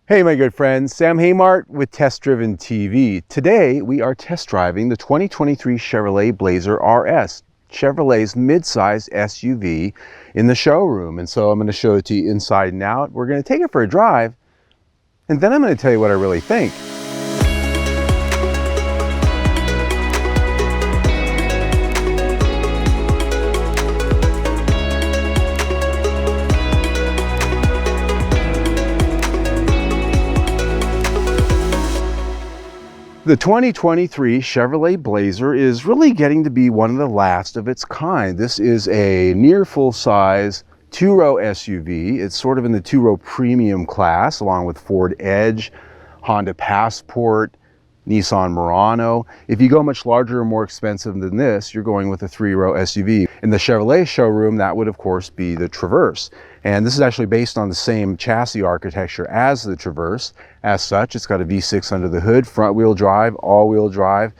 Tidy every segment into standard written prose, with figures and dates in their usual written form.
Hey my good friends, Sam Haymart with Test Driven TV. Today we are test driving the 2023 Chevrolet Blazer RS, Chevrolet's mid-size SUV in the showroom. And so I'm going to show it to you inside and out. We're going to take it for a drive, and then I'm going to tell you what I really think. The 2023 Chevrolet Blazer is really getting to be one of the last of its kind. This is a near full-size two-row SUV. It's sort of in the two-row premium class, along with Ford Edge, Honda Passport, Nissan Murano. If you go much larger or more expensive than this, you're going with a three-row SUV. In the Chevrolet showroom, that would of course be the Traverse. And this is actually based on the same chassis architecture as the Traverse. As such, it's got a V6 under the hood, front-wheel drive, all-wheel drive,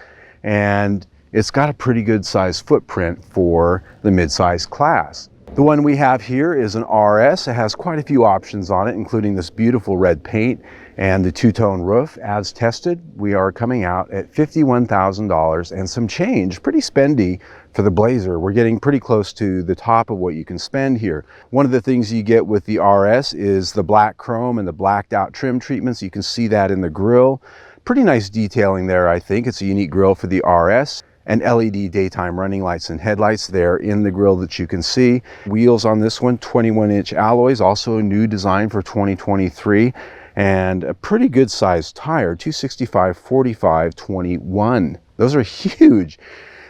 and it's got a pretty good size footprint for the mid-size class. The one we have here is an RS. It has quite a few options on it, including this beautiful red paint and the two-tone roof. As tested, we are coming out at $51,000 and some change. Pretty spendy for the Blazer. We're getting pretty close to the top of what you can spend here. One of the things you get with the RS is the black chrome and the blacked out trim treatments. You can see that in the grille. Pretty nice detailing there, I think. It's a unique grille for the RS. And LED daytime running lights and headlights there in the grille that you can see. Wheels on this one, 21-inch alloys, also a new design for 2023, and a pretty good sized tire, 265/45/21. Those are huge.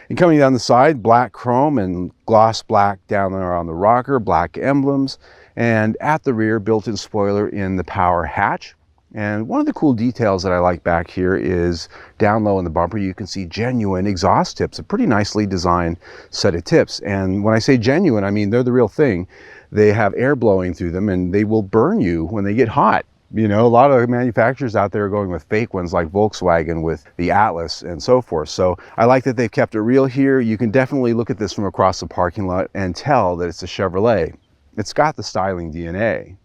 And coming down the side, black chrome and gloss black down there on the rocker, black emblems, and at the rear, built-in spoiler in the power hatch. And one of the cool details that I like back here is down low in the bumper, you can see genuine exhaust tips, a pretty nicely designed set of tips. And when I say genuine, I mean they're the real thing. They have air blowing through them and they will burn you when they get hot. You know, a lot of manufacturers out there are going with fake ones like Volkswagen with the Atlas and so forth. So I like that they've kept it real here. You can definitely look at this from across the parking lot and tell that it's a Chevrolet. It's got the styling DNA.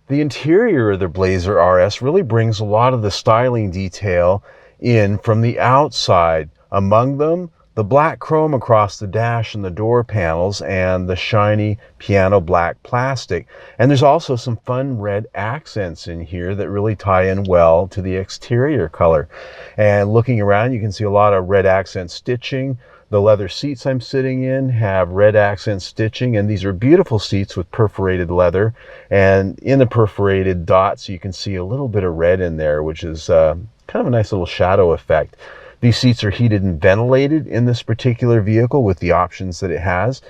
The interior of the Blazer RS really brings a lot of the styling detail in from the outside. Among them, the black chrome across the dash and the door panels and the shiny piano black plastic. And there's also some fun red accents in here that really tie in well to the exterior color. And looking around, you can see a lot of red accent stitching. The leather seats I'm sitting in have red accent stitching, and these are beautiful seats with perforated leather. And in the perforated dots, you can see a little bit of red in there, which is kind of a nice little shadow effect. These seats are heated and ventilated in this particular vehicle with the options that it has.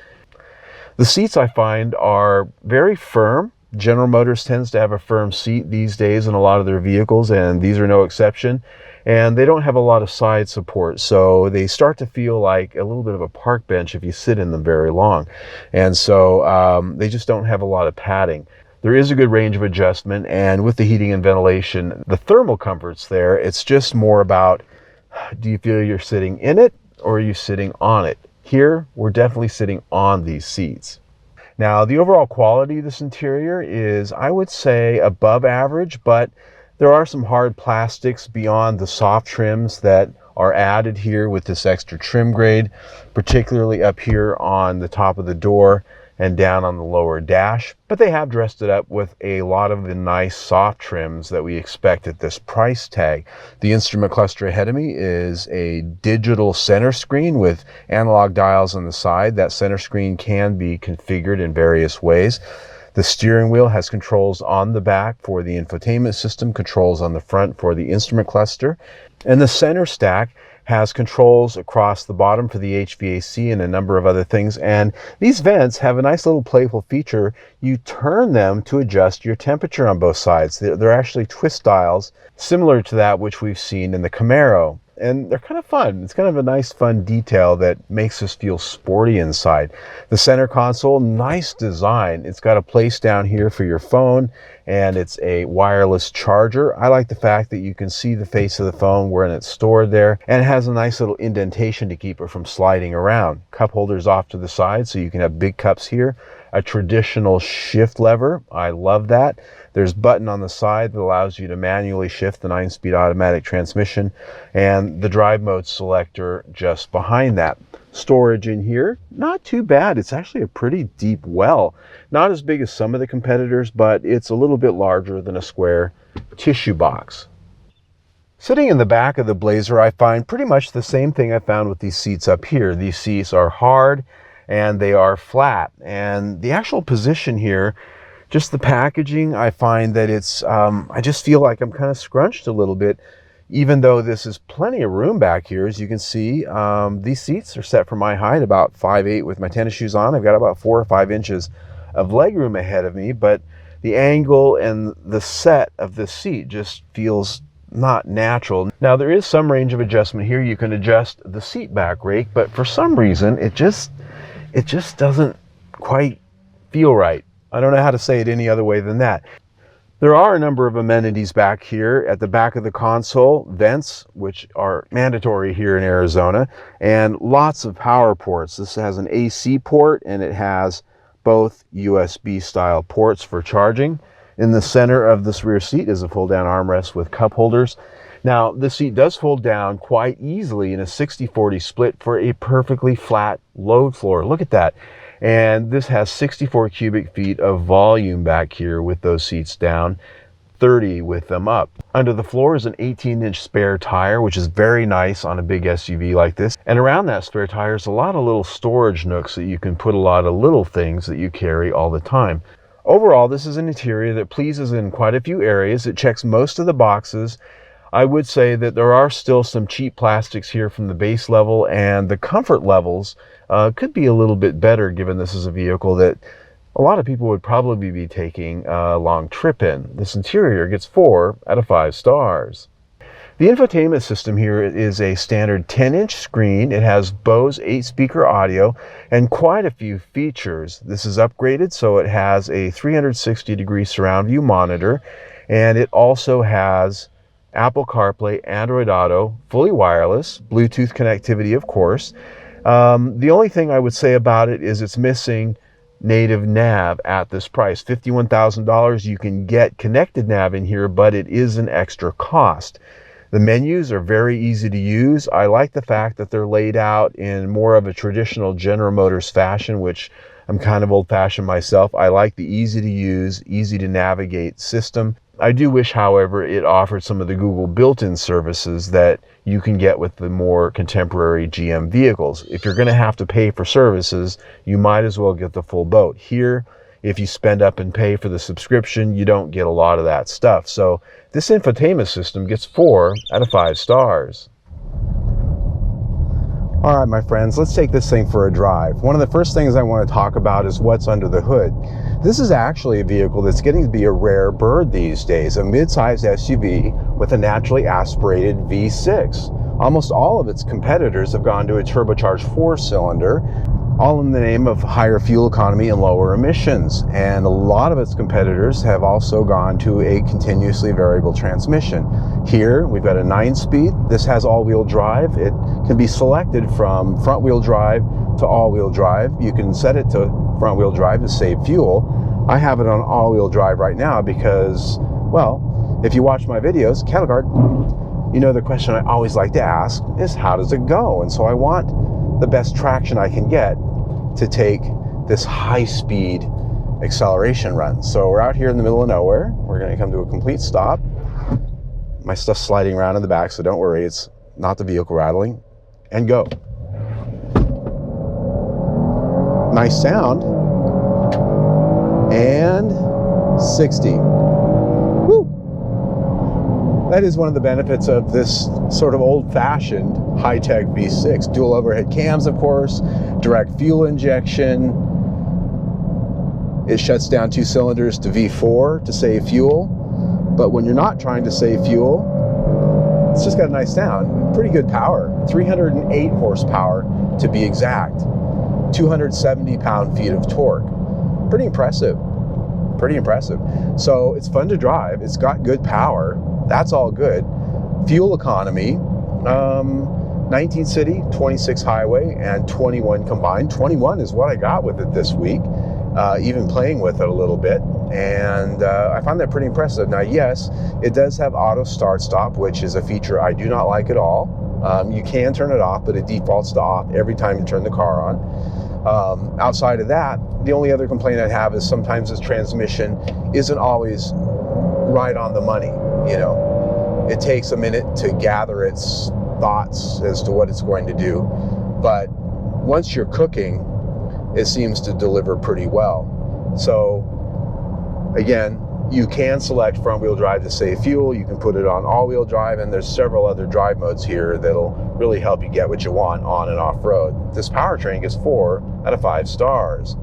The seats I find are very firm. General Motors tends to have a firm seat these days in a lot of their vehicles, and these are no exception. And they don't have a lot of side support, so they start to feel like a little bit of a park bench if you sit in them very long. And so they just don't have a lot of padding. There is a good range of adjustment, and with the heating and ventilation, the thermal comfort's there. It's just more about, do you feel you're sitting in it or are you sitting on it? Here, we're definitely sitting on these seats. Now, the overall quality of this interior is, I would say, above average, but there are some hard plastics beyond the soft trims that are added here with this extra trim grade, particularly up here on the top of the door and down on the lower dash. But they have dressed it up with a lot of the nice soft trims that we expect at this price tag. The instrument cluster ahead of me is a digital center screen with analog dials on the side. That center screen can be configured in various ways. The steering wheel has controls on the back for the infotainment system, controls on the front for the instrument cluster, and the center stack has controls across the bottom for the HVAC and a number of other things. And these vents have a nice little playful feature. You turn them to adjust your temperature on both sides. They're actually twist dials, similar to that which we've seen in the Camaro. And they're kind of fun. It's kind of a nice fun detail that makes us feel sporty inside. The center console, nice design. It's got a place down here for your phone and it's a wireless charger. I like the fact that you can see the face of the phone when it's stored there, and it has a nice little indentation to keep it from sliding around. Cup holders off to the side, so you can have big cups here. A traditional shift lever, I love that. There's a button on the side that allows you to manually shift the 9-speed automatic transmission, and the drive mode selector just behind that. Storage in here, not too bad. It's actually a pretty deep well. Not as big as some of the competitors, but it's a little bit larger than a square tissue box. Sitting in the back of the Blazer, I find pretty much the same thing I found with these seats up here. These seats are hard and they are flat. And the actual position here, just the packaging, I find that it's, I just feel like I'm kind of scrunched a little bit. Even though this is plenty of room back here, as you can see, these seats are set for my height, about 5'8" with my tennis shoes on. I've got about 4 or 5 inches of leg room ahead of me, but the angle and the set of this seat just feels not natural. Now, there is some range of adjustment here. You can adjust the seat back rake, but for some reason, it just doesn't quite feel right. I don't know how to say it any other way than that. There are a number of amenities back here at the back of the console, vents, which are mandatory here in Arizona, and lots of power ports. This has an AC port, and it has both USB style ports for charging. In the center of this rear seat is a fold down armrest with cup holders. Now, this seat does fold down quite easily in a 60-40 split for a perfectly flat load floor. Look at that. And this has 64 cubic feet of volume back here with those seats down, 30 with them up. Under the floor is an 18-inch spare tire, which is very nice on a big SUV like this. And around that spare tire is a lot of little storage nooks that you can put a lot of little things that you carry all the time. Overall, this is an interior that pleases in quite a few areas. It checks most of the boxes. I would say that there are still some cheap plastics here from the base level, and the comfort levels could be a little bit better, given this is a vehicle that a lot of people would probably be taking a long trip in. This interior gets 4 out of 5 stars. The infotainment system here is a standard 10-inch screen. It has Bose 8-speaker audio and quite a few features. This is upgraded, so it has a 360-degree surround view monitor, and it also has Apple CarPlay, Android Auto, fully wireless, Bluetooth connectivity, of course. The only thing I would say about it is it's missing native nav at this price. $51,000. You can get connected nav in here, but it is an extra cost. The menus are very easy to use. I like the fact that they're laid out in more of a traditional General Motors fashion, which I'm kind of old-fashioned myself. I like the easy to use, easy to navigate system. I do wish, however, it offered some of the Google built-in services that you can get with the more contemporary GM vehicles. If you're going to have to pay for services, you might as well get the full boat. Here, if you spend up and pay for the subscription, you don't get a lot of that stuff. So this infotainment system gets 4 out of 5 stars. All right, my friends, let's take this thing for a drive. One of the first things I want to talk about is what's under the hood. This is actually a vehicle that's getting to be a rare bird these days, a mid-sized SUV with a naturally aspirated V6. Almost all of its competitors have gone to a turbocharged 4-cylinder, all in the name of higher fuel economy and lower emissions. And a lot of its competitors have also gone to a continuously variable transmission. Here, we've got a 9-speed. This has all-wheel drive. It can be selected from front-wheel drive to all-wheel drive. You can set it to front-wheel drive to save fuel. I have it on all-wheel drive right now because, well, if you watch my videos, cattle guard, you know the question I always like to ask is, how does it go? And so I want the best traction I can get to take this high-speed acceleration run. So we're out here in the middle of nowhere. We're going to come to a complete stop. My stuff's sliding around in the back, so don't worry, it's not the vehicle rattling. And go. Nice sound. And 60. Woo! That is one of the benefits of this sort of old-fashioned high-tech V6. Dual overhead cams, of course, direct fuel injection. It shuts down 2 cylinders to V4 to save fuel. But when you're not trying to save fuel, it's just got a nice sound. Pretty good power. 308 horsepower to be exact. 270 pound-feet of torque. Pretty impressive. pretty impressive. So it's fun to drive. It's got good power. That's all good. Fuel economy, 19 city, 26 highway, and 21 combined. 21 is what I got with it this week, even playing with it a little bit. And I find that pretty impressive. Now, yes, it does have auto start stop, which is a feature I do not like at all. You can turn it off, but it defaults to off every time you turn the car on. Outside of that, the only other complaint I have is sometimes this transmission isn't always right on the money. You know, it takes a minute to gather its thoughts as to what it's going to do. But once you're cooking, it seems to deliver pretty well. So again, you can select front wheel drive to save fuel. You can put it on all wheel drive, and there's several other drive modes here that'll really help you get what you want on and off road. This powertrain gets 4 out of 5 stars.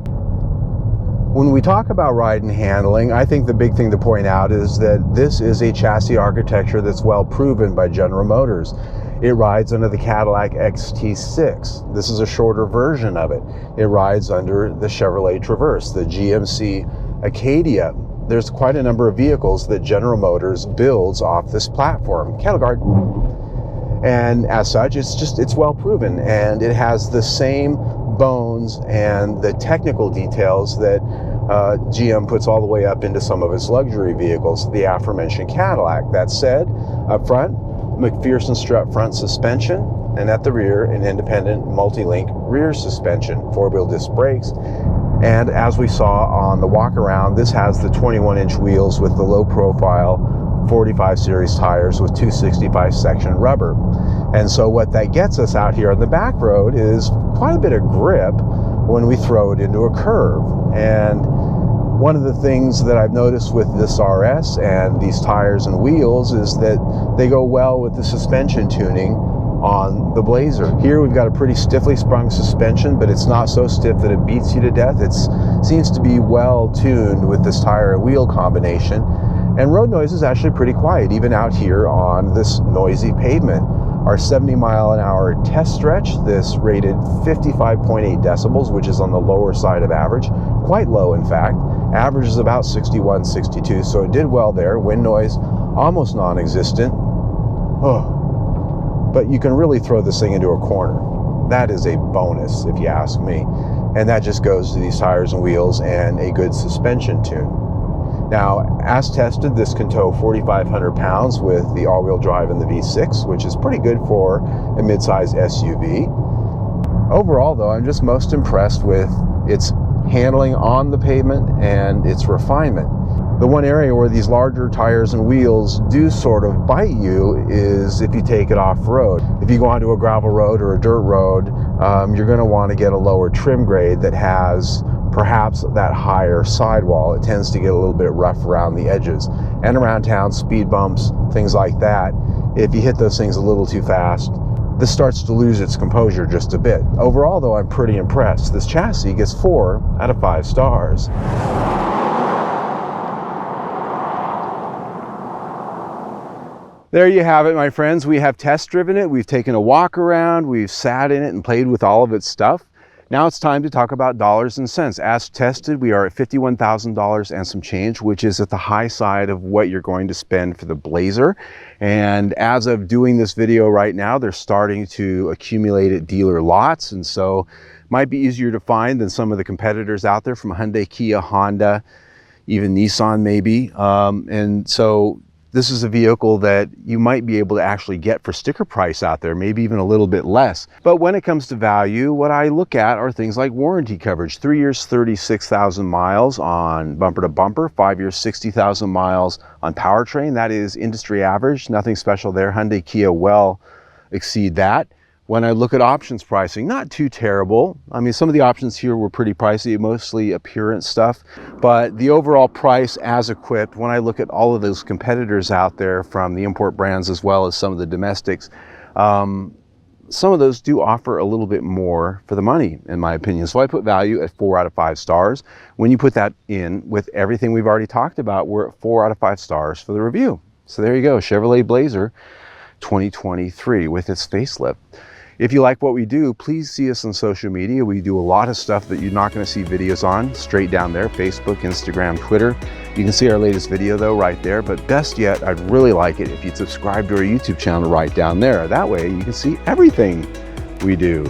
When we talk about ride and handling, I think the big thing to point out is that this is a chassis architecture that's well proven by General Motors. It rides under the Cadillac XT6. This is a shorter version of it. It rides under the Chevrolet Traverse, the GMC Acadia. There's quite a number of vehicles that General Motors builds off this platform, cattle guard. And as such, it's well proven, and it has the same bones and the technical details that GM puts all the way up into some of its luxury vehicles, the aforementioned Cadillac. That said, up front, McPherson strut front suspension, and at the rear, an independent multi-link rear suspension, 4-wheel disc brakes. And as we saw on the walk around, this has the 21-inch wheels with the low profile 45 series tires with 265 section rubber. And so what that gets us out here on the back road is quite a bit of grip when we throw it into a curve. And one of the things that I've noticed with this RS and these tires and wheels is that they go well with the suspension tuning on the Blazer. Here we've got a pretty stiffly sprung suspension, but it's not so stiff that it beats you to death. It seems to be well tuned with this tire and wheel combination. And road noise is actually pretty quiet, even out here on this noisy pavement. Our 70-mile-an-hour test stretch, this rated 55.8 decibels, which is on the lower side of average, quite low in fact. Average is about 61, 62, so it did well there. Wind noise, almost non-existent. Oh. But you can really throw this thing into a corner. That is a bonus, if you ask me. And that just goes to these tires and wheels and a good suspension tune. Now, as tested, this can tow 4,500 pounds with the all-wheel drive and the V6, which is pretty good for a mid-size SUV. Overall, though, I'm just most impressed with its handling on the pavement and its refinement. The one area where these larger tires and wheels do sort of bite you is if you take it off-road. If you go onto a gravel road or a dirt road, you're going to want to get a lower trim grade that has perhaps that higher sidewall. It tends to get a little bit rough around the edges. And around town, speed bumps, things like that, if you hit those things a little too fast, this starts to lose its composure just a bit. Overall, though, I'm pretty impressed. This chassis gets 4 out of 5 stars. There you have it, my friends. We have test driven it. We've taken a walk around. We've sat in it and played with all of its stuff. Now it's time to talk about dollars and cents. As tested, we are at $51,000 and some change, which is at the high side of what you're going to spend for the Blazer. And as of doing this video right now, they're starting to accumulate at dealer lots. And so it might be easier to find than some of the competitors out there from Hyundai, Kia, Honda, even Nissan maybe. And so this is a vehicle that you might be able to actually get for sticker price out there, maybe even a little bit less. But when it comes to value, what I look at are things like warranty coverage. 3 years, 36,000 miles on bumper to bumper, 5 years, 60,000 miles on powertrain. That is industry average, nothing special there. Hyundai, Kia well exceed that. When I look at options pricing, not too terrible. I mean, some of the options here were pretty pricey, mostly appearance stuff, but the overall price as equipped, when I look at all of those competitors out there from the import brands as well as some of the domestics, some of those do offer a little bit more for the money, in my opinion. So I put value at 4 out of 5 stars. When you put that in with everything we've already talked about, we're at 4 out of 5 stars for the review. So there you go, Chevrolet Blazer 2023 with its facelift. If you like what we do, please see us on social media. We do a lot of stuff that you're not going to see videos on, straight down there, Facebook, Instagram, Twitter. You can see our latest video though right there, but best yet, I'd really like it if you'd subscribe to our YouTube channel right down there. That way you can see everything we do.